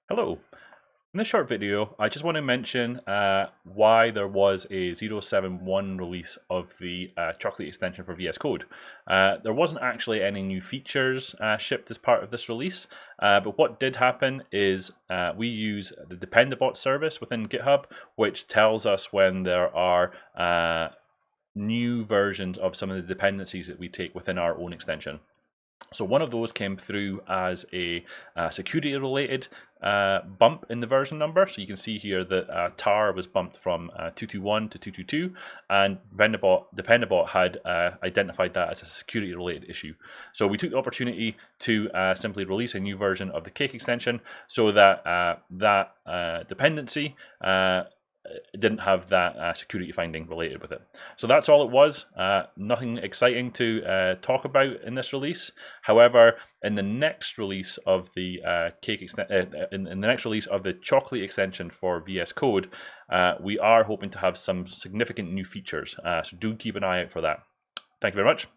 Hello. In this short video, I just want to mention why there was a 0.7.1 release of the Chocolatey extension for VS Code. There wasn't actually any new features shipped as part of this release, but what did happen is we use the Dependabot service within GitHub, which tells us when there are new versions of some of the dependencies that we take within our own extension. So one of those came through as a security-related bump in the version number. So you can see here that tar was bumped from 221 to 222, and Dependabot had identified that as a security-related issue. So we took the opportunity to simply release a new version of the Cake extension so that that dependency didn't have that security finding related with it. So that's all it was. Nothing exciting to talk about in this release. However, in the next release of the in the next release of the Chocolatey extension for VS Code, we are hoping to have some significant new features. So do keep an eye out for that. Thank you very much.